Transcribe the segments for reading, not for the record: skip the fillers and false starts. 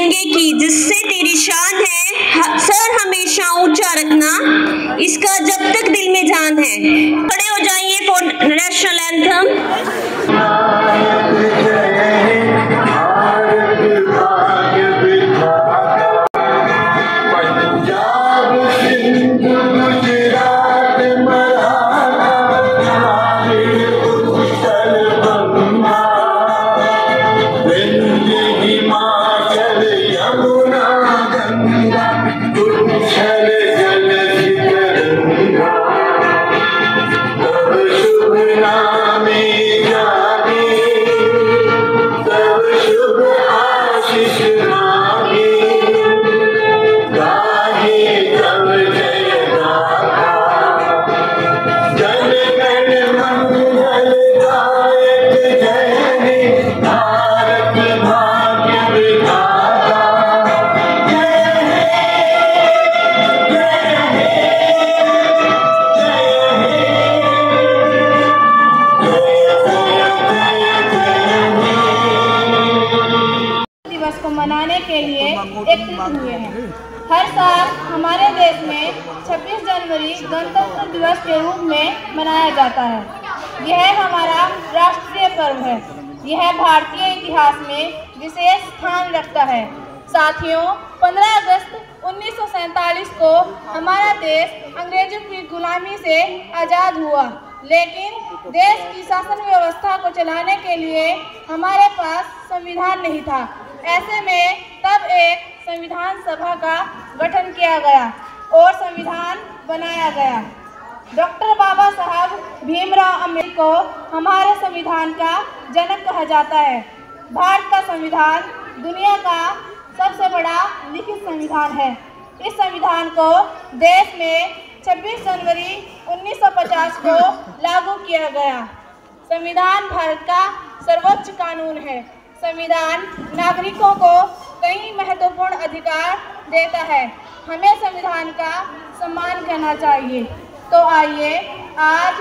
तिरंगे की जिससे तेरी शान है, सर हमेशा ऊंचा रखना, इसका जब तक दिल में जान है। खड़े हो जाइए फॉर नेशनल एंथम। मनाने के लिए एकत्रित हुए हैं। हर साल हमारे देश में 26 जनवरी गणतंत्र दिवस के रूप में मनाया जाता है। यह हमारा राष्ट्रीय पर्व है। यह भारतीय इतिहास में विशेष स्थान रखता है। साथियों, 15 अगस्त 1947 को हमारा देश अंग्रेजों की गुलामी से आज़ाद हुआ, लेकिन देश की शासन व्यवस्था को चलाने के लिए हमारे पास संविधान नहीं था। ऐसे में तब एक संविधान सभा का गठन किया गया और संविधान बनाया गया। डॉक्टर बाबा साहब भीमराव अम्बेडकर को हमारे संविधान का जनक कहा जाता है। भारत का संविधान दुनिया का सबसे बड़ा लिखित संविधान है। इस संविधान को देश में 26 जनवरी 1950 को लागू किया गया। संविधान भारत का सर्वोच्च कानून है। संविधान नागरिकों को कई महत्वपूर्ण अधिकार देता है। हमें संविधान का सम्मान करना चाहिए। तो आइए आज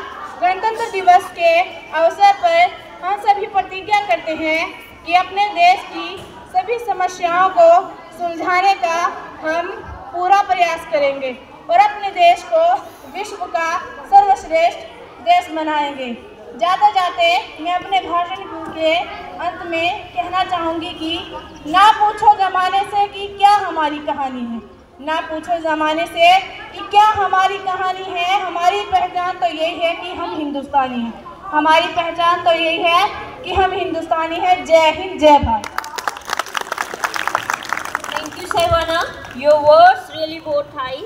गणतंत्र दिवस के अवसर पर हम सभी प्रतिज्ञा करते हैं कि अपने देश की सभी समस्याओं को सुलझाने का हम पूरा प्रयास करेंगे और अपने देश को विश्व का सर्वश्रेष्ठ देश बनाएंगे। जाते जाते मैं अपने भाषण के अंत में कहना चाहूँगी कि ना पूछो ज़माने से कि क्या हमारी कहानी है, ना पूछो ज़माने से कि क्या हमारी कहानी है। हमारी पहचान तो यही है कि हम हिंदुस्तानी हैं। हमारी पहचान तो यही है कि हम हिंदुस्तानी हैं। जय हिंद, जय Bharat. Thank you Saivana, your words really बहुत हाई।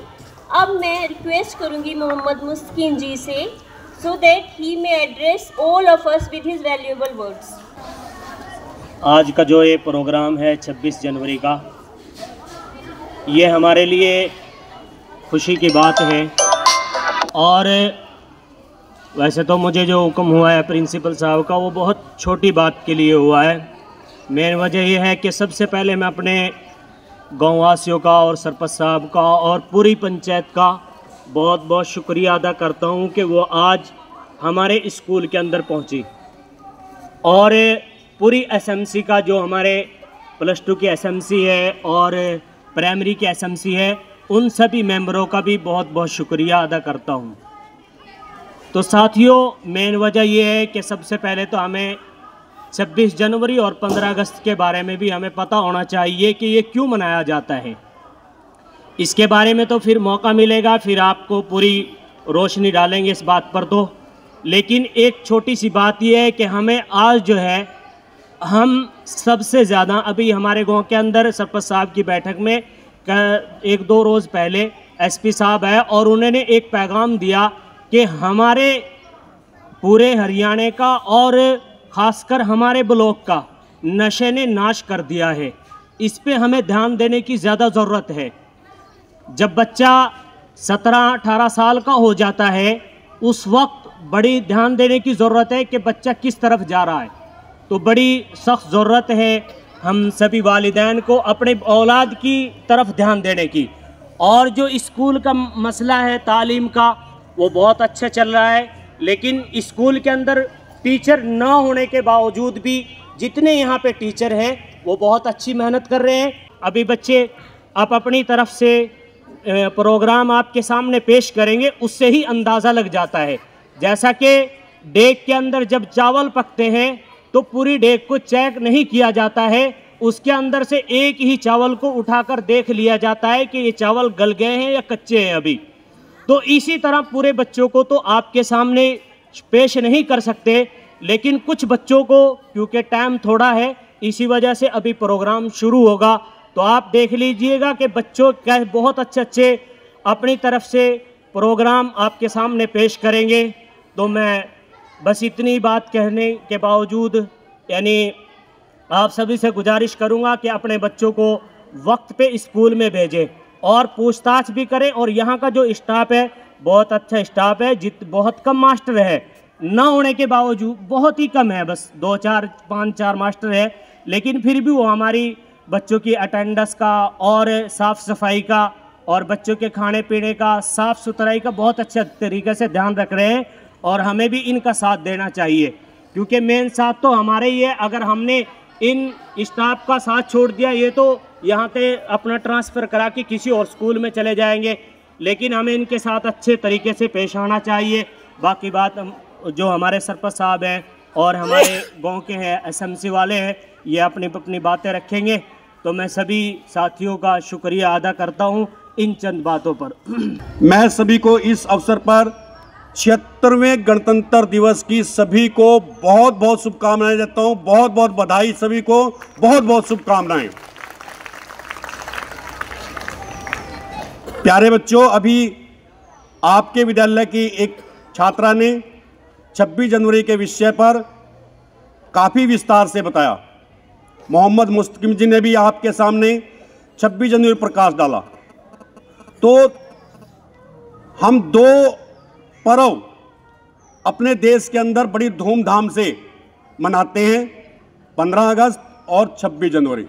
अब मैं रिक्वेस्ट करूँगी मोहम्मद मुस्किन जी से so that he may address all of us with his valuable words. आज का जो ये प्रोग्राम है 26 जनवरी का, ये हमारे लिए खुशी की बात है। और वैसे तो मुझे जो हुक्म हुआ है प्रिंसिपल साहब का, वो बहुत छोटी बात के लिए हुआ है। मेन वजह यह है कि सबसे पहले मैं अपने गाँव वासियों का और सरपंच साहब का और पूरी पंचायत का बहुत बहुत शुक्रिया अदा करता हूँ कि वो आज हमारे स्कूल के अंदर पहुँची। और पूरी एसएमसी का, जो हमारे +2 की एसएमसी है और प्राइमरी की एसएमसी है, उन सभी मेंबरों का भी बहुत बहुत शुक्रिया अदा करता हूँ। तो साथियों, मेन वजह ये है कि सबसे पहले तो हमें 26 जनवरी और 15 अगस्त के बारे में भी हमें पता होना चाहिए कि ये क्यों मनाया जाता है। इसके बारे में तो फिर मौका मिलेगा, फिर आपको पूरी रोशनी डालेंगे इस बात पर। तो लेकिन एक छोटी सी बात यह है कि हमें आज जो है, हम सबसे ज़्यादा अभी हमारे गांव के अंदर सरपंच साहब की बैठक में 1-2 रोज़ पहले एसपी साहब है और उन्होंने एक पैगाम दिया कि हमारे पूरे हरियाणा का और ख़ासकर हमारे ब्लॉक का नशे ने नाश कर दिया है। इस पे हमें ध्यान देने की ज़्यादा ज़रूरत है। जब बच्चा 17-18 साल का हो जाता है, उस वक्त बड़ी ध्यान देने की ज़रूरत है कि बच्चा किस तरफ जा रहा है। तो बड़ी सख्त ज़रूरत है हम सभी वालिदैन को अपने औलाद की तरफ ध्यान देने की। और जो स्कूल का मसला है तालीम का, वो बहुत अच्छा चल रहा है। लेकिन स्कूल के अंदर टीचर ना होने के बावजूद भी जितने यहाँ पे टीचर हैं वो बहुत अच्छी मेहनत कर रहे हैं। अभी बच्चे आप अपनी तरफ से प्रोग्राम आपके सामने पेश करेंगे, उससे ही अंदाज़ा लग जाता है। जैसा कि डेग के अंदर जब चावल पकते हैं तो पूरी डेग को चेक नहीं किया जाता है, उसके अंदर से एक ही चावल को उठाकर देख लिया जाता है कि ये चावल गल गए हैं या कच्चे हैं अभी। तो इसी तरह पूरे बच्चों को तो आपके सामने पेश नहीं कर सकते, लेकिन कुछ बच्चों को क्योंकि टाइम थोड़ा है इसी वजह से अभी प्रोग्राम शुरू होगा, तो आप देख लीजिएगा कि बच्चों क्या बहुत अच्छे अच्छे अपनी तरफ से प्रोग्राम आपके सामने पेश करेंगे। तो मैं बस इतनी बात कहने के बावजूद यानी आप सभी से गुजारिश करूंगा कि अपने बच्चों को वक्त पे स्कूल में भेजें और पूछताछ भी करें। और यहाँ का जो स्टाफ है बहुत अच्छा स्टाफ है, बहुत कम मास्टर है, ना होने के बावजूद बहुत ही कम है, बस 5-4 मास्टर है, लेकिन फिर भी वो हमारी बच्चों की अटेंडेंस का और साफ़ सफाई का और बच्चों के खाने पीने का साफ़ सुथराई का बहुत अच्छे तरीके से ध्यान रख रहे हैं। और हमें भी इनका साथ देना चाहिए, क्योंकि मेन साथ तो हमारे ही है। अगर हमने इन स्टाफ का साथ छोड़ दिया, ये तो यहाँ से अपना ट्रांसफ़र करा के किसी और स्कूल में चले जाएंगे, लेकिन हमें इनके साथ अच्छे तरीके से पेश आना चाहिए। बाकी बात जो हमारे सरपंच साहब हैं और हमारे गांव के हैं एसएमसी वाले हैं, ये अपनी अपनी बातें रखेंगे। तो मैं सभी साथियों का शुक्रिया अदा करता हूँ इन चंद बातों पर। मैं सभी को इस अवसर पर 76वें गणतंत्र दिवस की सभी को बहुत बहुत शुभकामनाएं देता हूँ। बहुत बहुत बधाई, सभी को बहुत बहुत शुभकामनाएं। प्यारे बच्चों, अभी आपके विद्यालय की एक छात्रा ने 26 जनवरी के विषय पर काफ़ी विस्तार से बताया। मोहम्मद मुस्तकिम जी ने भी आपके सामने 26 जनवरी प्रकाश डाला। तो हम 2 पर्व अपने देश के अंदर बड़ी धूमधाम से मनाते हैं, 15 अगस्त और 26 जनवरी।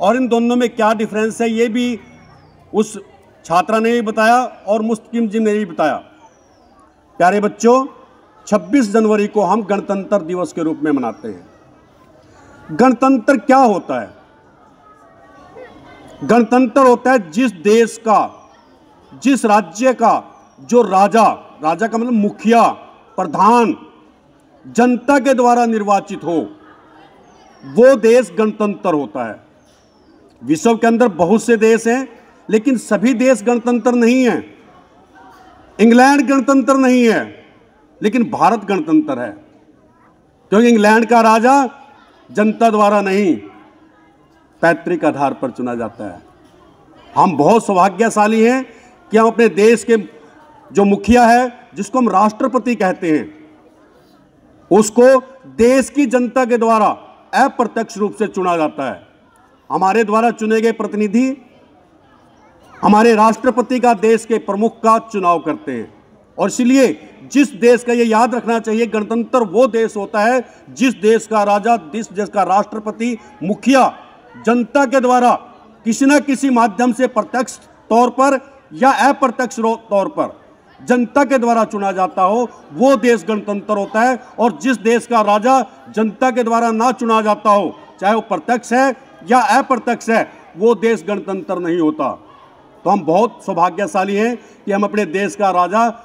और इन दोनों में क्या डिफरेंस है ये भी उस छात्रा ने भी बताया और मुस्तकिम जी ने भी बताया। प्यारे बच्चों, 26 जनवरी को हम गणतंत्र दिवस के रूप में मनाते हैं। गणतंत्र क्या होता है? गणतंत्र होता है जिस देश का, जिस राज्य का जो राजा का मतलब मुखिया, प्रधान जनता के द्वारा निर्वाचित हो, वो देश गणतंत्र होता है। विश्व के अंदर बहुत से देश हैं, लेकिन सभी देश गणतंत्र नहीं है। इंग्लैंड गणतंत्र नहीं है, लेकिन भारत गणतंत्र है, क्योंकि इंग्लैंड का राजा जनता द्वारा नहीं, पैतृक आधार पर चुना जाता है। हम बहुत सौभाग्यशाली हैं कि हम अपने देश के जो मुखिया है, जिसको हम राष्ट्रपति कहते हैं, उसको देश की जनता के द्वारा अप्रत्यक्ष रूप से चुना जाता है। हमारे द्वारा चुने गए प्रतिनिधि हमारे राष्ट्रपति का, देश के प्रमुख का चुनाव करते हैं। और इसलिए जिस देश का, ये याद रखना चाहिए, गणतंत्र वो देश होता है जिस देश का राजा, जिस देश का राष्ट्रपति, मुखिया जनता के द्वारा किसी न किसी माध्यम से प्रत्यक्ष तौर पर या अप्रत्यक्ष तौर पर जनता के द्वारा चुना जाता हो, वो देश गणतंत्र होता है। और जिस देश का राजा जनता के द्वारा ना चुना जाता हो, चाहे वो प्रत्यक्ष है या अप्रत्यक्ष है, वो देश गणतंत्र नहीं होता। तो हम बहुत सौभाग्यशाली हैं कि हम अपने देश का राजा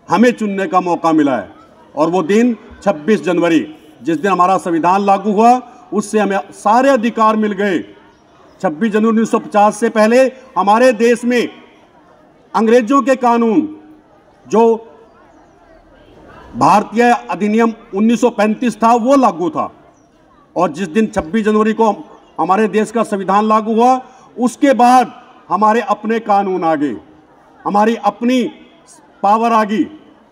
हमें चुनने का मौका मिला है। और वो दिन 26 जनवरी, जिस दिन हमारा संविधान लागू हुआ, उससे हमें सारे अधिकार मिल गए। 26 जनवरी 1950 से पहले हमारे देश में अंग्रेजों के कानून, जो भारतीय अधिनियम 1935 था, वो लागू था। और जिस दिन 26 जनवरी को हमारे देश का संविधान लागू हुआ, उसके बाद हमारे अपने कानून आ गए, हमारी अपनी पावर आ गई,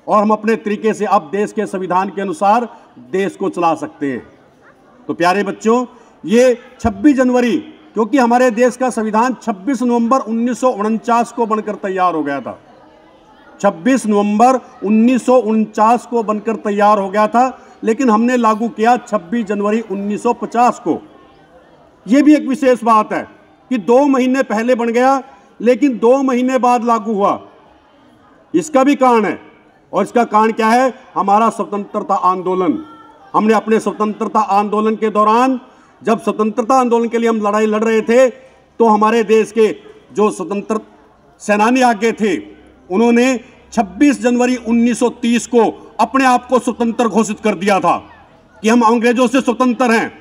और हम अपने तरीके से अब देश के संविधान के अनुसार देश को चला सकते हैं। तो प्यारे बच्चों, ये 26 जनवरी, क्योंकि हमारे देश का संविधान 26 नवंबर 1949 को बनकर तैयार हो गया था। 26 नवंबर 1949 को बनकर तैयार हो गया था, लेकिन हमने लागू किया 26 जनवरी 1950 को। ये भी एक विशेष बात है कि 2 महीने पहले बन गया, लेकिन 2 महीने बाद लागू हुआ। इसका भी कारण है, और इसका कारण क्या है? हमारा स्वतंत्रता आंदोलन। हमने अपने स्वतंत्रता आंदोलन के दौरान जब स्वतंत्रता आंदोलन के लिए हम लड़ाई लड़ रहे थे तो हमारे देश के जो स्वतंत्र सेनानी आगे थे उन्होंने 26 जनवरी 1930 को अपने आप को स्वतंत्र घोषित कर दिया था कि हम अंग्रेजों से स्वतंत्र हैं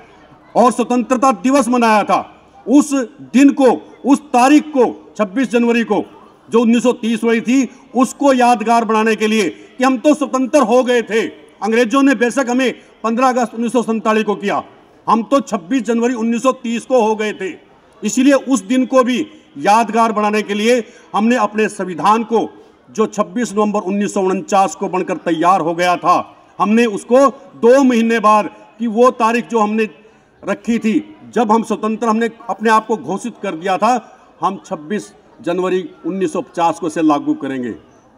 और स्वतंत्रता दिवस मनाया था। उस दिन को, उस तारीख को, 26 जनवरी को जो 1930 हुई थी, उसको यादगार बनाने के लिए कि हम तो स्वतंत्र हो गए थे। अंग्रेजों ने बेशक हमें 15 अगस्त 1947 को किया, हम तो 26 जनवरी 1930 को हो गए थे। इसलिए उस दिन को भी यादगार बनाने के लिए हमने अपने संविधान को, जो 26 नवंबर 1949 को बनकर तैयार हो गया था, हमने उसको 2 महीने बाद कि वो तारीख जो हमने रखी थी जब हम स्वतंत्र, हमने अपने आप को घोषित कर दिया था, हम 26 जनवरी 1950 को से लागू करेंगे।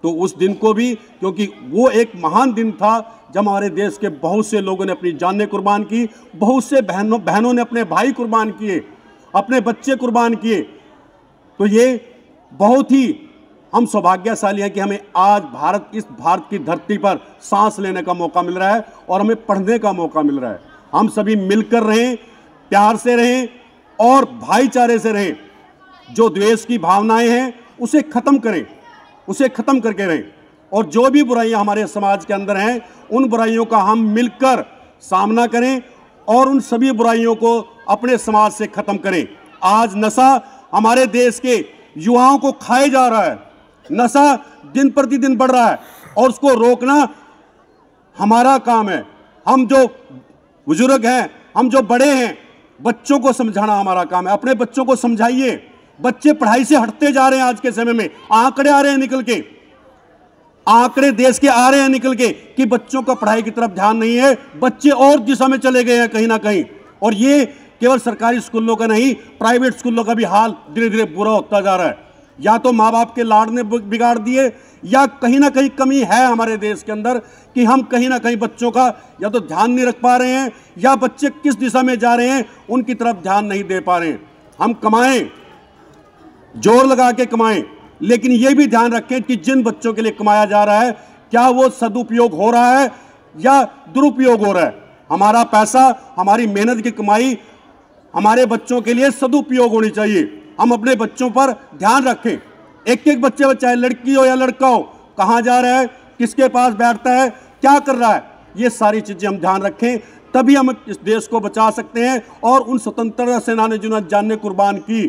तो उस दिन को भी, क्योंकि वो एक महान दिन था जब हमारे देश के बहुत से लोगों ने अपनी जानें कुर्बान की, बहुत से बहनों ने अपने भाई कुर्बान किए, अपने बच्चे कुर्बान किए। तो ये बहुत ही हम सौभाग्यशाली हैं कि हमें आज इस भारत की धरती पर सांस लेने का मौका मिल रहा है और हमें पढ़ने का मौका मिल रहा है। हम सभी मिलकर रहें, प्यार से रहें और भाईचारे से रहें। जो द्वेष की भावनाएं हैं उसे खत्म करें, उसे खत्म करके रहें। और जो भी बुराइयां हमारे समाज के अंदर हैं, उन बुराइयों का हम मिलकर सामना करें और उन सभी बुराइयों को अपने समाज से खत्म करें। आज नशा हमारे देश के युवाओं को खाए जा रहा है, नशा दिन प्रतिदिन बढ़ रहा है और उसको रोकना हमारा काम है। हम जो बुजुर्ग हैं, हम जो बड़े हैं, बच्चों को समझाना हमारा काम है। अपने बच्चों को समझाइए। बच्चे पढ़ाई से हटते जा रहे हैं। आज के समय में आंकड़े आ रहे हैं निकल के, आंकड़े देश के आ रहे हैं निकल के कि बच्चों का पढ़ाई की तरफ ध्यान नहीं है, बच्चे और दिशा में चले गए हैं कहीं ना कहीं। और ये केवल सरकारी स्कूलों का नहीं, प्राइवेट स्कूलों का भी हाल धीरे धीरे बुरा होता जा रहा है। या तो माँ बाप के लाड ने बिगाड़ दिए, या कहीं ना कहीं कमी है हमारे देश के अंदर कि हम कहीं ना कहीं बच्चों का या तो ध्यान नहीं रख पा रहे हैं, या बच्चे किस दिशा में जा रहे हैं उनकी तरफ ध्यान नहीं दे पा रहे हैं। हम कमाएं, जोर लगा के कमाएं, लेकिन यह भी ध्यान रखें कि जिन बच्चों के लिए कमाया जा रहा है, क्या वो सदुपयोग हो रहा है या दुरुपयोग हो रहा है। हमारा पैसा, हमारी मेहनत की कमाई हमारे बच्चों के लिए सदुपयोग होनी चाहिए। हम अपने बच्चों पर ध्यान रखें। एक एक बच्चे, चाहे लड़की हो या लड़का हो, कहाँ जा रहा है, किसके पास बैठता है, क्या कर रहा है, ये सारी चीज़ें हम ध्यान रखें। तभी हम इस देश को बचा सकते हैं। और उन स्वतंत्रता सेनानी जिन्होंने जानें कुर्बान की,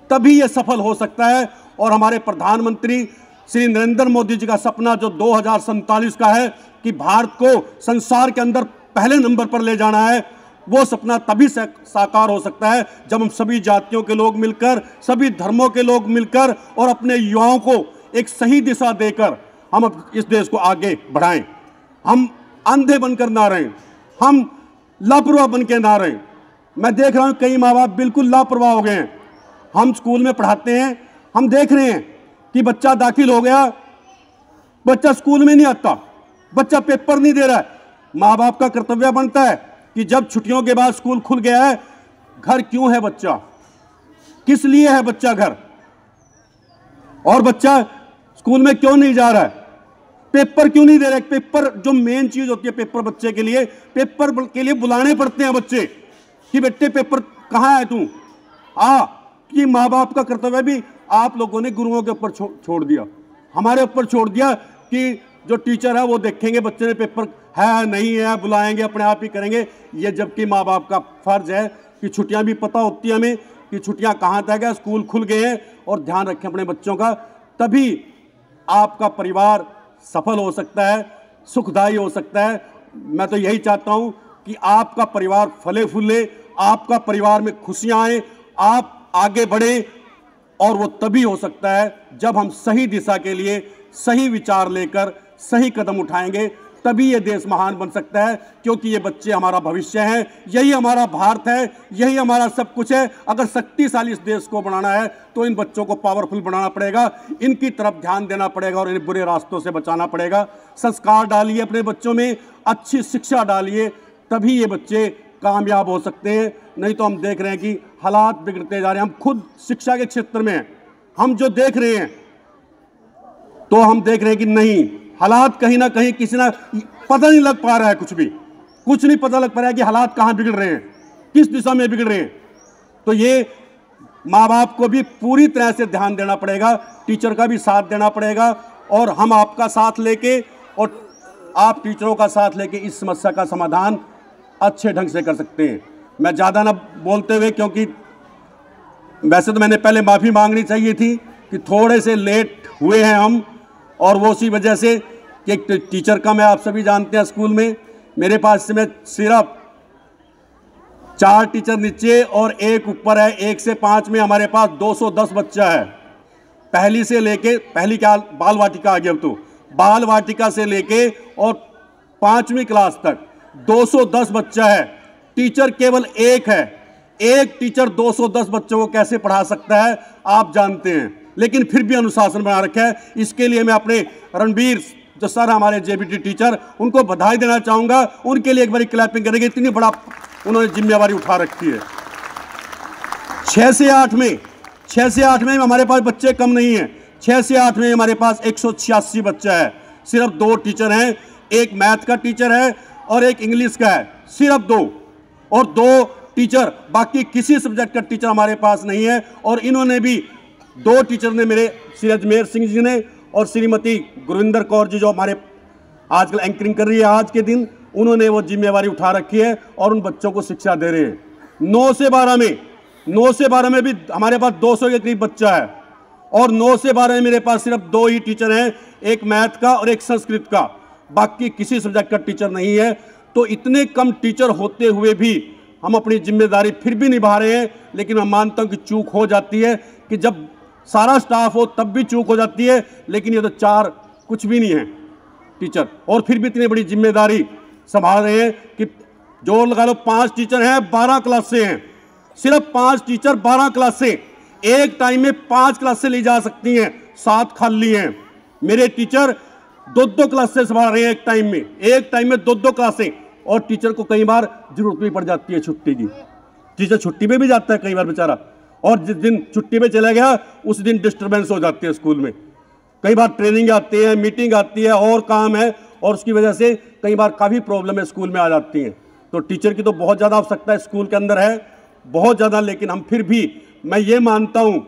तभी ये सफल हो सकता है। और हमारे प्रधानमंत्री श्री नरेंद्र मोदी जी का सपना जो 2047 का है कि भारत को संसार के अंदर पहले नंबर पर ले जाना है, वो सपना तभी साकार हो सकता है जब हम सभी जातियों के लोग मिलकर, सभी धर्मों के लोग मिलकर और अपने युवाओं को एक सही दिशा देकर हम इस देश को आगे बढ़ाएं। हम अंधे बनकर ना रहें, हम लापरवाह बन के ना रहें। मैं देख रहा हूं कई माँ बाप बिल्कुल लापरवाह हो गए हैं। हम स्कूल में पढ़ाते हैं, हम देख रहे हैं कि बच्चा दाखिल हो गया, बच्चा स्कूल में नहीं आता, बच्चा पेपर नहीं दे रहा है। माँ बाप का कर्तव्य बनता है कि जब छुट्टियों के बाद स्कूल खुल गया है, घर क्यों है बच्चा, किस लिए है बच्चा घर, और बच्चा स्कूल में क्यों नहीं जा रहा है, पेपर क्यों नहीं दे रहा है। पेपर जो मेन चीज होती है पेपर बच्चे के लिए, पेपर के लिए बुलाने पड़ते हैं बच्चे कि बेटे पेपर कहाँ है तू आ। कि माँ बाप का कर्तव्य भी आप लोगों ने गुरुओं के ऊपर छोड़ दिया, हमारे ऊपर छोड़ दिया कि जो टीचर है वो देखेंगे बच्चे ने पेपर है नहीं है, बुलाएंगे, अपने आप ही करेंगे। ये जबकि माँ बाप का फर्ज है कि छुट्टियां भी पता होती है हमें कि छुट्टियां कहाँ तक है, स्कूल खुल गए हैं, और ध्यान रखें अपने बच्चों का। तभी आपका परिवार सफल हो सकता है, सुखदायी हो सकता है। मैं तो यही चाहता हूँ कि आपका परिवार फले फूले, आपका परिवार में खुशियाँ आए, आप आगे बढ़े। और वो तभी हो सकता है जब हम सही दिशा के लिए सही विचार लेकर सही कदम उठाएंगे, तभी ये देश महान बन सकता है। क्योंकि ये बच्चे हमारा भविष्य हैं, यही हमारा भारत है, यही हमारा सब कुछ है। अगर शक्तिशाली इस देश को बनाना है तो इन बच्चों को पावरफुल बनाना पड़ेगा, इनकी तरफ ध्यान देना पड़ेगा और इन्हें बुरे रास्तों से बचाना पड़ेगा। संस्कार डालिए अपने बच्चों में, अच्छी शिक्षा डालिए, तभी ये बच्चे कामयाब हो सकते हैं। नहीं तो हम देख रहे हैं कि हालात बिगड़ते जा रहे हैं। हम खुद शिक्षा के क्षेत्र में हैं, हम जो देख रहे हैं तो हम देख रहे हैं कि नहीं, हालात कहीं ना कहीं किसी ना पता नहीं लग पा रहा है, कुछ नहीं पता लग पा रहा है कि हालात कहाँ बिगड़ रहे हैं। किस दिशा में बिगड़ रहे हैं। तो ये माँ बाप को भी पूरी तरह से ध्यान देना पड़ेगा, टीचर का भी साथ देना पड़ेगा, और हम आपका साथ लेके और आप टीचरों का साथ लेके इस समस्या का समाधान अच्छे ढंग से कर सकते हैं। मैं ज़्यादा ना बोलते हुए, क्योंकि वैसे तो मैंने पहले माफ़ी मांगनी चाहिए थी कि थोड़े से लेट हुए हैं हम, और वो उसी वजह से कि एक टीचर कम है, आप सभी जानते हैं। स्कूल में मेरे पास में सिर्फ 4 टीचर नीचे और 1 ऊपर है। 1 से 5 में हमारे पास 210 बच्चा है। पहली से लेके, पहली क्या बाल वाटिका आ गया, अब तो बाल वाटिका से लेके और 5वीं क्लास तक 210 बच्चा है। टीचर केवल 1 है। एक टीचर 210 बच्चों को कैसे पढ़ा सकता है आप जानते हैं, लेकिन फिर भी अनुशासन बना रखा है। इसके लिए मैं अपने रणबीर जो सर हमारे जेबीटी टीचर, उनको बधाई देना चाहूँगा। उनके लिए एक बार क्लैपिंग करेंगे, इतनी बड़ा उन्होंने जिम्मेवारी उठा रखी है। 6 से 8 में हमारे पास बच्चे कम नहीं हैं। 6 से 8 में हमारे पास 186 बच्चा है। सिर्फ 2 टीचर हैं, एक मैथ का टीचर है और एक इंग्लिश का है, सिर्फ 2, और 2 टीचर, बाकी किसी सब्जेक्ट का टीचर हमारे पास नहीं है। और इन्होंने भी 2 टीचर ने, मेरे श्री अजमेर सिंह जी ने और श्रीमती गुरविंदर कौर जी जो हमारे आजकल एंकरिंग कर रही है आज के दिन, उन्होंने वो जिम्मेवारी उठा रखी है और उन बच्चों को शिक्षा दे रहे हैं। 9 से 12 में भी हमारे पास 200 के करीब बच्चा है, और 9 से 12 में मेरे पास सिर्फ 2 ही टीचर हैं, एक मैथ का और एक संस्कृत का, बाकी किसी सब्जेक्ट का टीचर नहीं है। तो इतने कम टीचर होते हुए भी हम अपनी जिम्मेदारी फिर भी निभा रहे हैं। लेकिन मैं मानता हूं कि चूक हो जाती है, कि जब सारा स्टाफ हो तब भी चूक हो जाती है। लेकिन ये तो 4 कुछ भी नहीं है टीचर, और फिर भी इतनी बड़ी जिम्मेदारी संभाल रहे हैं कि जो लगा लो 5 टीचर हैं, 12 क्लास से हैं, सिर्फ 5 टीचर 12 क्लास से, एक टाइम में 5 क्लास से ली जा सकती हैं, 7 खाली हैं। मेरे टीचर 2-2 क्लास से संभाल रहे हैं एक टाइम में 2-2 क्लासें। और टीचर को कई बार जरूरत भी पड़ जाती है छुट्टी की, टीचर छुट्टी पे भी जाता है कई बार बेचारा, और जिस दिन छुट्टी पे चला गया उस दिन डिस्टर्बेंस हो जाती है स्कूल में। कई बार ट्रेनिंग आती है, मीटिंग आती है और काम है, और उसकी वजह से कई बार काफ़ी प्रॉब्लम स्कूल में आ जाती हैं। तो टीचर की तो बहुत ज़्यादा आवश्यकता स्कूल के अंदर है, बहुत ज़्यादा। लेकिन हम फिर भी, मैं ये मानता हूँ,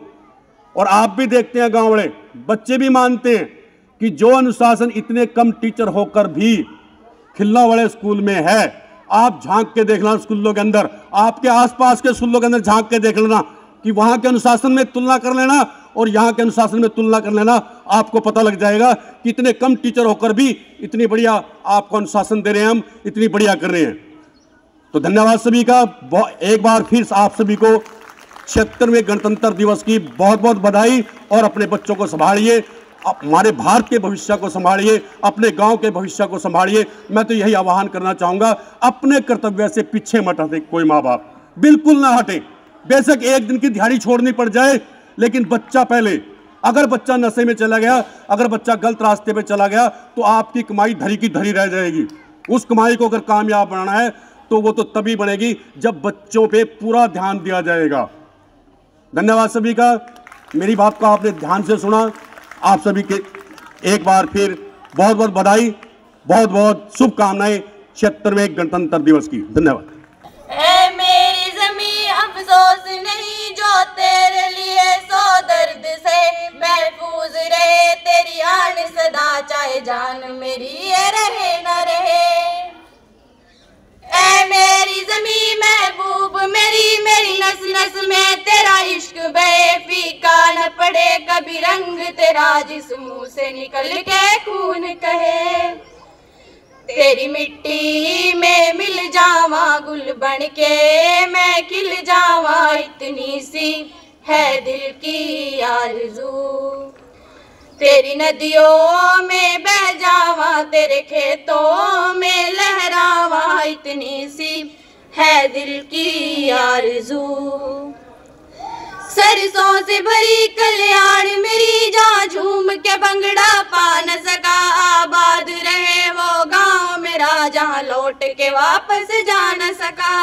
और आप भी देखते हैं, गाँव वाले बच्चे भी मानते हैं कि जो अनुशासन इतने कम टीचर होकर भी खिलना वाले स्कूल में है, आप झांक के देख लेना स्कूलों के अंदर, आपके आसपास के स्कूलों के अंदर झांक के देख लेना कि वहाँ के अनुशासन में तुलना कर लेना और यहाँ के अनुशासन में तुलना कर लेना, आपको पता लग जाएगा कि इतने कम टीचर होकर भी इतनी बढ़िया आपको अनुशासन दे रहे हैं, हम इतनी बढ़िया कर रहे हैं। तो धन्यवाद सभी का। एक बार फिर आप सभी को 76वें गणतंत्र दिवस की बहुत बहुत बधाई। और अपने बच्चों को संभालिए, हमारे भारत के भविष्य को संभालिए, अपने गांव के भविष्य को संभालिए। मैं तो यही आह्वान करना चाहूँगा, अपने कर्तव्य से पीछे मत हटे, कोई माँ बाप बिल्कुल ना हटे। बेशक एक दिन की दिहाड़ी छोड़नी पड़ जाए, लेकिन बच्चा पहले। अगर बच्चा नशे में चला गया, अगर बच्चा गलत रास्ते पे चला गया, तो आपकी कमाई धरी की धरी रह जाएगी। उस कमाई को अगर कामयाब बनाना है तो वो तो तभी बनेगी जब बच्चों पे पूरा ध्यान दिया जाएगा। धन्यवाद सभी का, मेरी बात को आपने ध्यान से सुना। आप सभी के एक बार फिर बहुत बहुत बधाई, बहुत बहुत शुभकामनाएं 76वें गणतंत्र दिवस की। धन्यवाद। ऐ मेरी ज़मीं अफसोस नहीं जो तेरे लिए सो दर्द से महफूज रहे, तेरी आन सदा चाहे जान मेरी ये रहे न रहे। ऐ मेरी ज़मीं महबूब मेरी, मेरी नस नस में तेरा इश्क बहे, फीका न पड़े कभी रंग तेरा जिस मुंह से निकल के खून कहे। तेरी मिट्टी में मिल जावा गुल बन के मैं खिल जावा, इतनी सी है दिल की आरज़ू। तेरी नदियों में बह जावा, तेरे खेतों में लहरावा, इतनी सी है दिल की आरज़ू। सरसों से भरी कल्याण मेरी, जहाँ झूम के भंगड़ा पा न सका, आबाद रहे वो गांव मेरा जहाँ लौट के वापस जा न सका।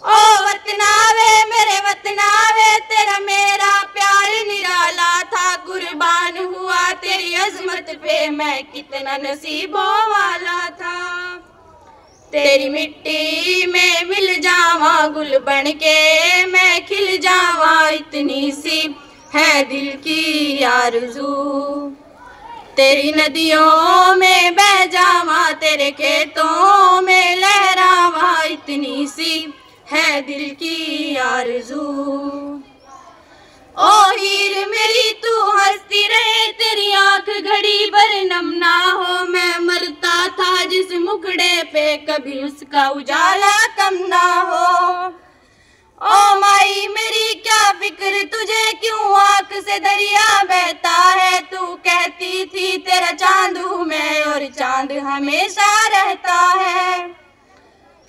ओ वतनावे मेरे वतनावे, तेरा मेरा प्यार निराला था, कुर्बान हुआ तेरी अजमत पे मैं कितना नसीबों वाला था। तेरी मिट्टी में मिल जावा गुल बन के मैं खिल जावा, इतनी सी है दिल की आरज़ू। तेरी नदियों में बह जावा, तेरे खेतों में लहरावा, इतनी सी है दिल की आरज़ू। ओ हीर मेरी तू हंसती रहे, तेरी आंख घड़ी भर नम ना हो। मैं मरता था जिस मुखड़े पे कभी उसका उजाला कम ना हो। ओ माई मेरी क्या फिक्र तुझे, क्यों आंख से दरिया बहता है। तू कहती थी तेरा चांद हूँ मैं और चांद हमेशा रहता है।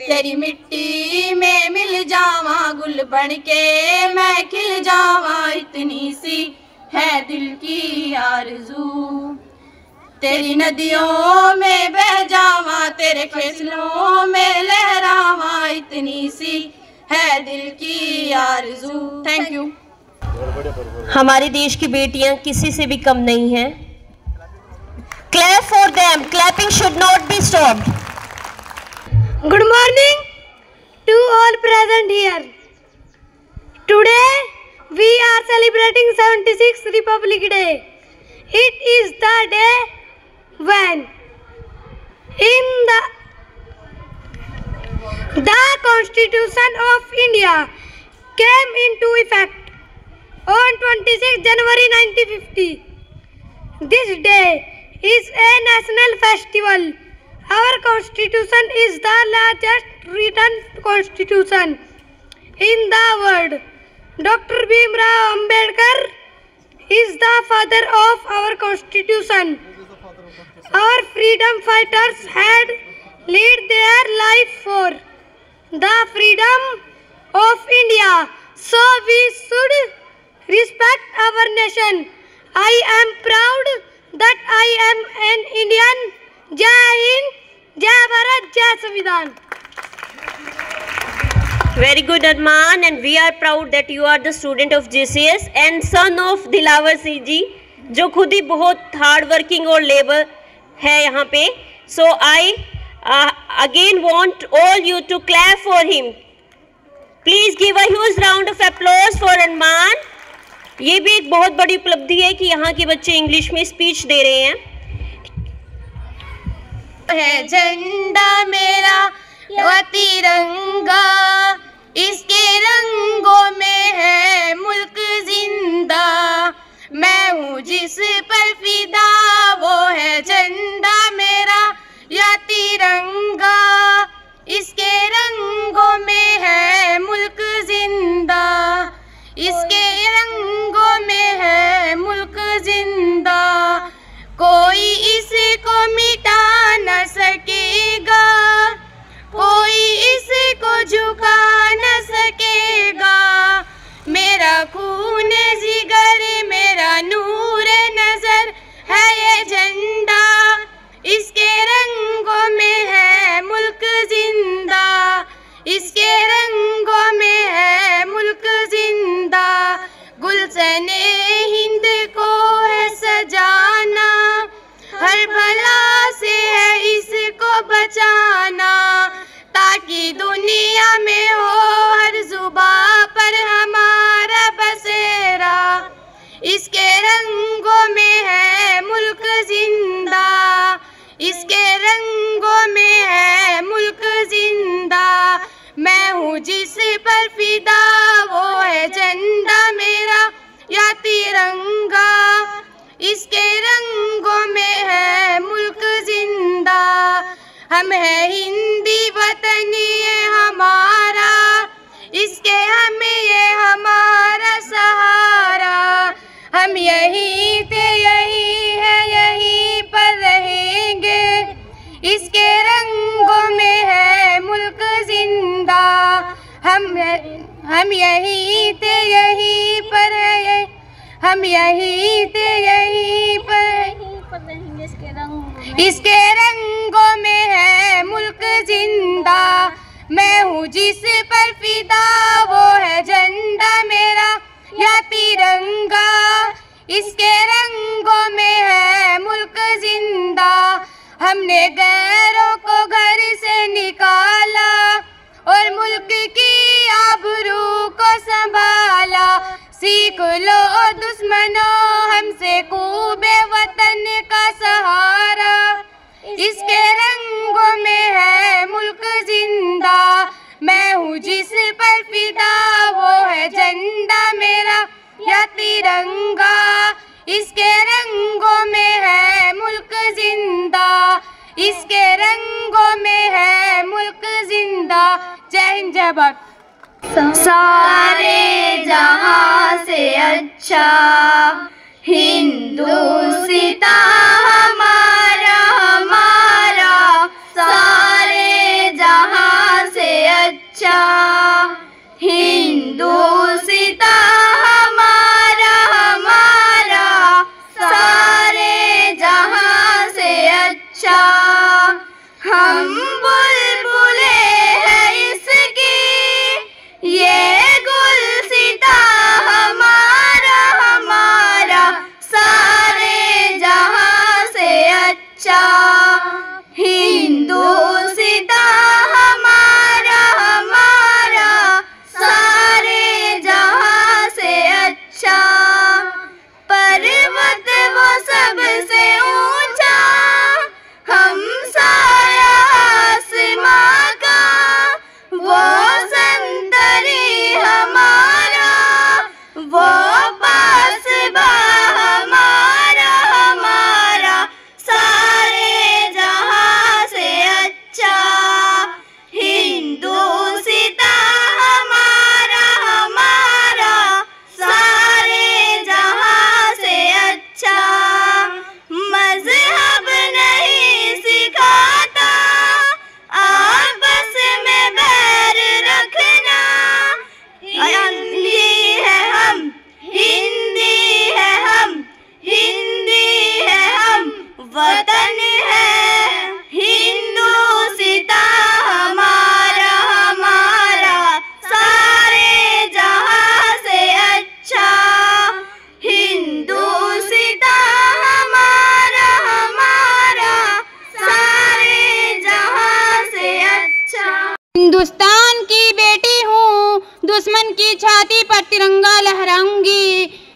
तेरी मिट्टी में मिल जावा गुल बन के मैं खिल जावा, इतनी सी है दिल की आरज़ू। तेरी नदियों में बह जावा, तेरे फैसलों में लहरावा, इतनी सी है दिल की आरज़ू। Thank you. हमारे देश की बेटियां किसी से भी कम नहीं हैं। Clap for them, clapping should not be stopped. Good morning to all present here. Today we are celebrating 76th Republic Day. It is the day when the Constitution of India came into effect on 26 January 1950. This day is a national festival. Our constitution is the largest written constitution in the world. Dr. Bhimrao Ambedkar is the father of our constitution. Our freedom fighters had laid their life for the freedom of India. So we should respect our nation. I am proud that I am an Indian. Jai Hind, Jai Bharat, Jai Samvidhan. Very good Arman, and we are proud that you are the student of JCS and son of Dilawar Singh ji, जो खुद ही बहुत hard working और labour है यहाँ पे. So I again want all you to clap for him. Please give a huge round of applause for Arman. ये भी एक बहुत बड़ी उपलब्धि है कि यहाँ के बच्चे इंग्लिश में स्पीच दे रहे हैं. है झंडा मेरा या तिरंगा, इसके रंगों में है मुल्क जिंदा. मैं हूँ जिस पर फिदा, वो है झंडा मेरा या तिरंगा, इसके रंगों में है मुल्क जिंदा, इसके रंगों में है मुल्क जिंदा. कोई इसको मिटा न सकेगा, कोई इसको झुका न सकेगा. मेरा खून जिगर, मेरा नूर नजर है ये झंडा, इसके रंगों में है मुल्क जिंदा, इसके रंगों में है मुल्क जिंदा. गुलशने हिंद को है सजाना, हर भला से है इसको बचाना, ताकि दुनिया में हो हर जुबां पर हमारा बसेरा. इसके रंगों में है मुल्क जिंदा, इसके रंगों में है मुल्क जिंदा. मैं हूँ जिस पर फिदा, वो है झंडा मेरा या तिरंगा, इसके रंगों में है मुल्क जिंदा. हम है हिंदी वतन ये हमारा, इसके हमें ये हमारा सहारा. हम यहीं थे यहीं है यहीं पर रहेंगे, इसके रंगों में है मुल्क जिंदा. हम यहीं थे यहीं पर है, हम यहीं थे यहीं पर रहेंगे, इसके रंगों में है मुल्क जिंदा. मैं हूँ जिस पर फिदा, वो है झंडा मेरा या तिरंगा, इसके रंगों में है मुल्क जिंदा. हमने गैरों को घर से निकाला और मुल्क की आबरू को संभाला। सीख लो दुश्मनों हमसे खूबे वतन का सहारा, इसके रंगों में है मुल्क जिंदा। मैं हूँ जिस पर फिदा वो है झंडा मेरा या तिरंगा, इसके रंगों में है मुल्क जिंदा, इसके रंगों में है मुल्क जिंदा। जय हिंद जय भारत। सारे जहां से अच्छा हिंदुस्तान हमारा हमारा, सारे जहां से अच्छा हिंदुस्तान हमारा हमारा, सारे जहां से अच्छा। हम बुलबुले हैं इसकी ये गुलसिता हमारा हमारा, सारे जहां से अच्छा हिंदुस्तान हमारा हमारा, सारे जहां से अच्छा। पर्वत वो सबसे ऊंचा हम साया आसमां का, वो संतरी हमारा वो पासबा हमारा हमारा, सारे जहां से अच्छा हिंदुस्तान हमारा हमारा, सारे जहां से अच्छा। मज़हब नहीं सिखाता आपस में बैर रखना, हिंदी है हम हिंदी है हम हिंदी है हम, वतन है हिंदुस्तान हमारा हमारा, सारे जहां से अच्छा हिंदुस्तान हमारा हमारा, सारे जहां से अच्छा। हिंदुस्तान की बेटी हूँ, दुश्मन की छाती पर तिरंगा लहराऊंगी।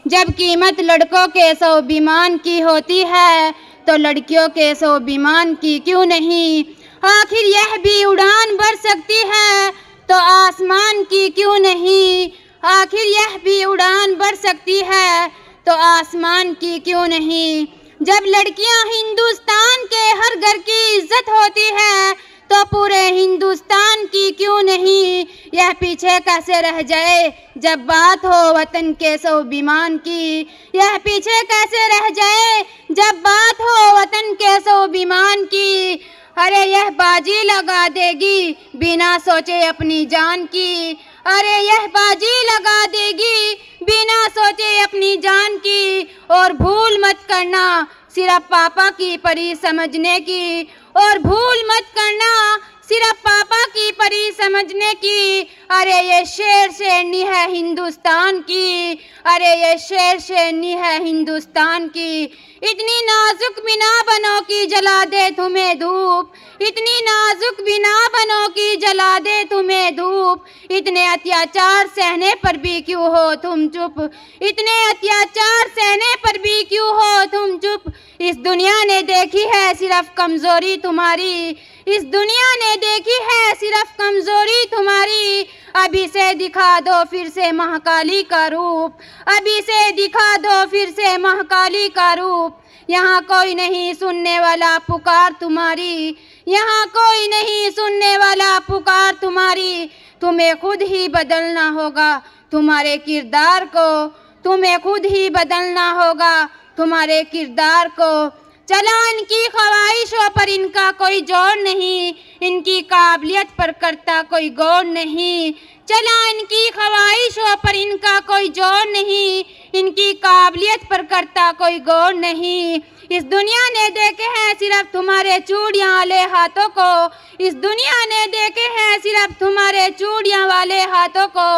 जब कीमत लड़कों के स्वाभिमान की होती है तो लड़कियों के स्वाभिमान की क्यों नहीं। आखिर यह भी उड़ान भर सकती है तो आसमान की क्यों नहीं। आखिर यह भी उड़ान भर सकती है तो आसमान की क्यों नहीं। जब लड़कियां हिंदुस्तान के हर घर की इज्जत होती है तो पूरे हिंदुस्तान की क्यों नहीं। यह पीछे कैसे रह जाए जब बात हो वतन के स्वाभिमान की। यह पीछे कैसे रह जाए जब बात हो वतन के स्वाभिमान की। अरे यह बाजी लगा देगी बिना सोचे अपनी जान की। अरे यह बाजी लगा देगी बिना सोचे अपनी जान की। और भूल मत करना सिर्फ पापा की परी समझने की। और भूल मत करना सिर्फ पापा की परी समझने की। अरे ये शेर शेरनी है हिंदुस्तान की। अरे ये शेर शेरनी है हिंदुस्तान की। इतनी नाजुक बिना बनो की जला दे तुम्हें धूप। इतनी नाजुक बिना बनो की जला दे तुम्हें धूप। इतने अत्याचार सहने पर भी क्यों हो तुम चुप। इतने अत्याचार सहने पर भी क्यों हो तुम चुप। इस दुनिया ने देखी है सिर्फ कमजोरी तुम्हारी। इस दुनिया ने देखी है सिर्फ कमजोरी तुम्हारी। अभी से दिखा दो फिर से महाकाली का रूप। अभी से दिखा दो फिर से महाकाली का रूप। यहाँ कोई नहीं सुनने वाला पुकार तुम्हारी। यहाँ कोई नहीं सुनने वाला पुकार तुम्हारी। तुम्हें खुद ही बदलना होगा तुम्हारे किरदार को। तुम्हें खुद ही बदलना होगा तुम्हारे किरदार को। चला इनकी ख्वाहिशों पर इनका कोई जोर नहीं। इनकी काबिलियत पर करता कोई गौर नहीं। चला इनकी ख्वाहिशों पर इनका कोई जोर नहीं। इनकी काबिलियत पर करता कोई गौर नहीं। इस दुनिया ने देखे हैं सिर्फ तुम्हारे चूड़ियां वाले हाथों को। इस दुनिया ने देखे हैं सिर्फ तुम्हारे चूड़ियां वाले हाथों को।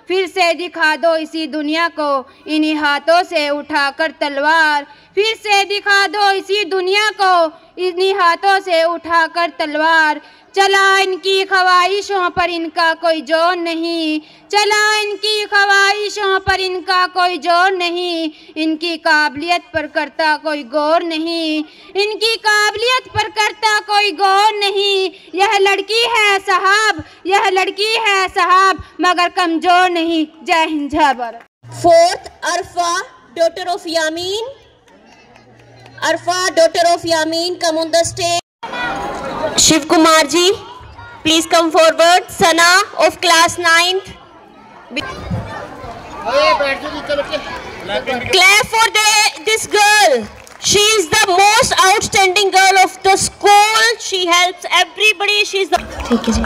फिर से दिखा दो इसी दुनिया को इन्हीं हाथों से उठाकर तलवार, फिर से दिखा दो इसी दुनिया को इन्हीं हाथों से उठाकर तलवार। चला इनकी ख्वाहिशों पर इनका कोई जोर नहीं, चला इनकी ख्वाहिशों पर इनका कोई जोर नहीं, इनकी काबिलियत पर करता कोई गौर नहीं, इनकी काबिलियत पर करता कोई गौर नहीं। यह लड़की है साहब, यह लड़की है साहब, मगर कमजोर नहीं। जय हिंद जय Bharat. Fourth, Arfa, daughter of Yamin. Arfa, daughter of Yamin, come on the stage. Shiv Kumar ji, please come forward. Sana of class 9th. Clap for this girl. She is the most outstanding girl of the school. She helps everybody. She is the. ठीक है जी.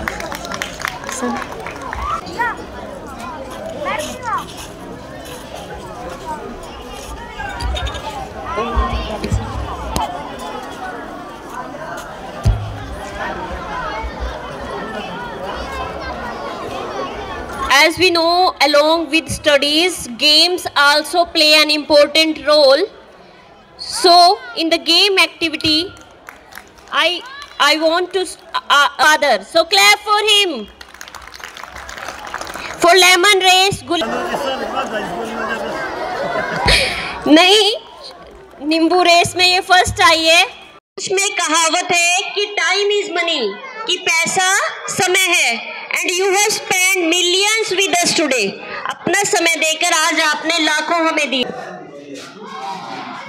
As we know, along with studies, games also play an important role. So, in the game activity, I want to father. So, clap for him. For lemon race, नहीं, नींबू race में ये first आई है। उसमें कहावत है कि टाइम इज मनी, कि पैसा समय है। And you have spend millions with us today. अपना समय देकर आज आपने लाखों हमें दिए।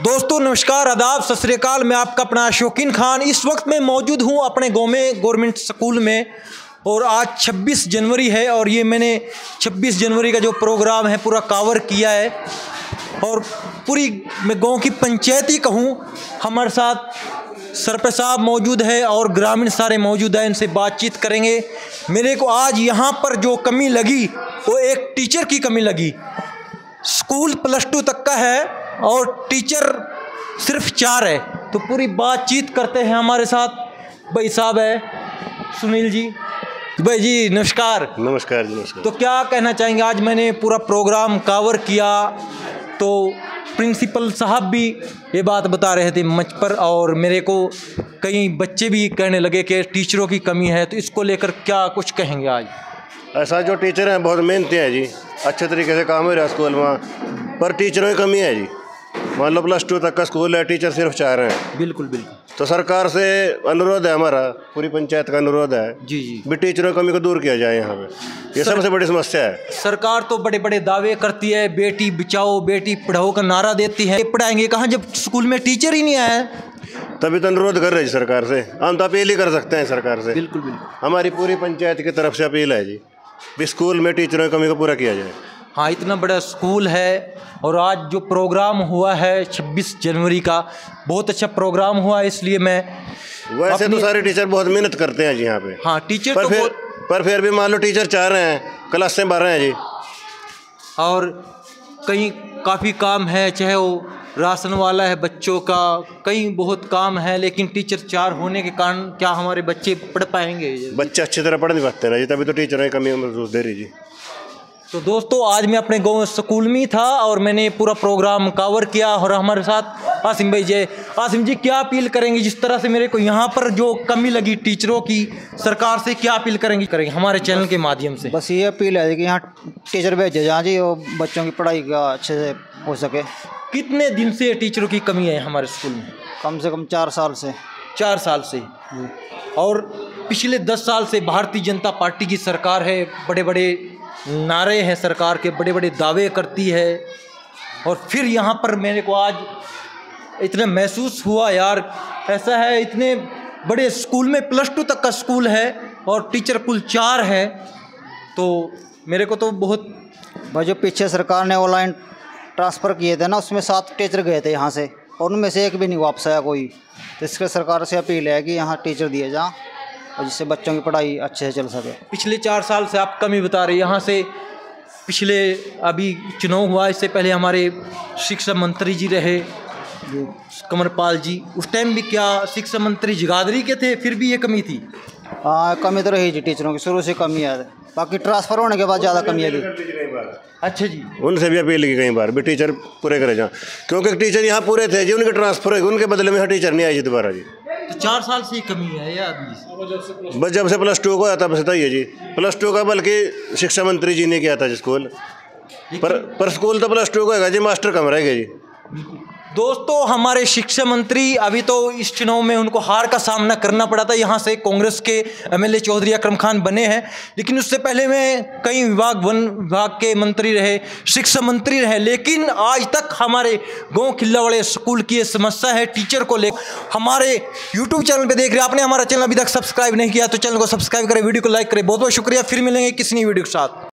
दोस्तों नमस्कार, आदाब, सत श्री अकाल। मैं आपका अपना शौकीन खान इस वक्त मैं मौजूद हूं अपने गाँव में गवर्नमेंट स्कूल में, और आज 26 जनवरी है और ये मैंने 26 जनवरी का जो प्रोग्राम है पूरा कवर किया है। और पूरी मैं गांव की पंचायत ही कहूँ, हमारे साथ सरपंच साहब मौजूद है और ग्रामीण सारे मौजूद हैं, इनसे बातचीत करेंगे। मेरे को आज यहाँ पर जो कमी लगी वो एक टीचर की कमी लगी। स्कूल +2 तक का है और टीचर सिर्फ 4 है। तो पूरी बातचीत करते हैं। हमारे साथ भाई साहब है सुनील जी। भाई जी नमस्कार। नमस्कार जी नमस्कार। तो क्या कहना चाहेंगे, आज मैंने पूरा प्रोग्राम कवर किया तो प्रिंसिपल साहब भी ये बात बता रहे थे मंच पर, और मेरे को कई बच्चे भी कहने लगे कि टीचरों की कमी है। तो इसको लेकर क्या कुछ कहेंगे आज? ऐसा जो टीचर हैं बहुत मेहनती हैं जी, अच्छे तरीके से काम हो रहा है स्कूल में, पर टीचरों की कमी है जी। मान लो +2 तक का स्कूल है, टीचर सिर्फ 4 हैं। बिल्कुल बिल्कुल। तो सरकार से अनुरोध है, हमारा पूरी पंचायत का अनुरोध है जी जी भी टीचरों की कमी को दूर किया जाए। यहाँ पे ये सबसे बड़ी समस्या है। सरकार तो बड़े बड़े दावे करती है, बेटी बचाओ बेटी पढ़ाओ का नारा देती है, पढ़ाएंगे कहाँ जब स्कूल में टीचर ही नहीं आया। तभी तो अनुरोध कर रहे जी सरकार से। हम तो अपील ही कर सकते हैं सरकार से। बिल्कुल बिल्कुल। हमारी पूरी पंचायत की तरफ से अपील है जी भी स्कूल में टीचरों की कमी को पूरा किया जाए। हाँ, इतना बड़ा स्कूल है और आज जो प्रोग्राम हुआ है 26 जनवरी का, बहुत अच्छा प्रोग्राम हुआ, इसलिए मैं वैसे तो सारे टीचर बहुत मेहनत करते हैं जी यहाँ पे। हाँ टीचर पर फिर भी मान लो टीचर 4 हैं, क्लासें 12 हैं जी। और कहीं काफ़ी काम है, चाहे वो राशन वाला है बच्चों का, कहीं बहुत काम है, लेकिन टीचर 4 होने के कारण क्या हमारे बच्चे पढ़ पाएंगे? बच्चे अच्छी तरह पढ़ नहीं पाते ना जी, तभी तो टीचरों की कमी महसूस दे रही जी। तो दोस्तों आज मैं अपने गाँव स्कूल में ही था और मैंने पूरा प्रोग्राम कवर किया। और हमारे साथ आसिम भाई जी। आसिम जी क्या अपील करेंगे, जिस तरह से मेरे को यहाँ पर जो कमी लगी टीचरों की, सरकार से क्या अपील करेंगे हमारे चैनल के माध्यम से? बस ये अपील है कि यहाँ टीचर भेजे जहाँ जी और बच्चों की पढ़ाई का अच्छे से हो सके। कितने दिन से टीचरों की कमी है हमारे स्कूल में? कम से कम 4 साल से। 4 साल से। और पिछले 10 साल से भारतीय जनता पार्टी की सरकार है, बड़े बड़े नारे हैं सरकार के, बड़े बड़े दावे करती है। और फिर यहाँ पर मेरे को आज इतना महसूस हुआ यार, ऐसा है इतने बड़े स्कूल में +2 तक का स्कूल है और टीचर कुल 4 है। तो मेरे को तो बहुत भाई जो पीछे सरकार ने ऑनलाइन ट्रांसफ़र किए थे ना, उसमें 7 टीचर गए थे यहाँ से और उनमें से एक भी नहीं वापस आया कोई। तो इसके सरकार से अपील है कि यहाँ टीचर दिए जाएँ और जिससे बच्चों की पढ़ाई अच्छे से चल सके। पिछले 4 साल से आप कमी बता रहे, यहाँ से पिछले अभी चुनाव हुआ, इससे पहले हमारे शिक्षा मंत्री जी रहे कंवरपाल जी, उस टाइम भी क्या शिक्षा मंत्री जगाधरी के थे, फिर भी ये कमी थी? हाँ कमी तो रही जी टीचरों की, शुरू से कमी है, बाकी ट्रांसफ़र होने के बाद ज़्यादा कमी है। अच्छा जी, उनसे भी अपील की कई बार भी टीचर पूरे करे जाएं, क्योंकि टीचर यहाँ पूरे थे जी, उनके ट्रांसफ़र है, उनके बदले में यहाँ टीचर नहीं आई जी दोबारा जी। तो 4 साल से ही कमी है या आदमी बस जब से +2 को आया तब से ही है जी। +2 का बल्कि शिक्षा मंत्री जी ने किया था जी स्कूल, पर स्कूल तो +2 को है जी, मास्टर कम रह गए जी। दोस्तों, हमारे शिक्षा मंत्री अभी तो इस चुनाव में उनको हार का सामना करना पड़ा था, यहाँ से कांग्रेस के एमएलए चौधरी अकरम खान बने हैं, लेकिन उससे पहले में कई विभाग, वन विभाग के मंत्री रहे, शिक्षा मंत्री रहे, लेकिन आज तक हमारे गांव खिल्लावाड़े स्कूल की ये समस्या है टीचर को लेकर। हमारे यूट्यूब चैनल पे देख रहे हैं, आपने हमारा चैनल अभी तक सब्सक्राइब नहीं किया तो चैनल को सब्सक्राइब करें, वीडियो को लाइक करें। बहुत बहुत शुक्रिया, फिर मिलेंगे किसी नई वीडियो के साथ।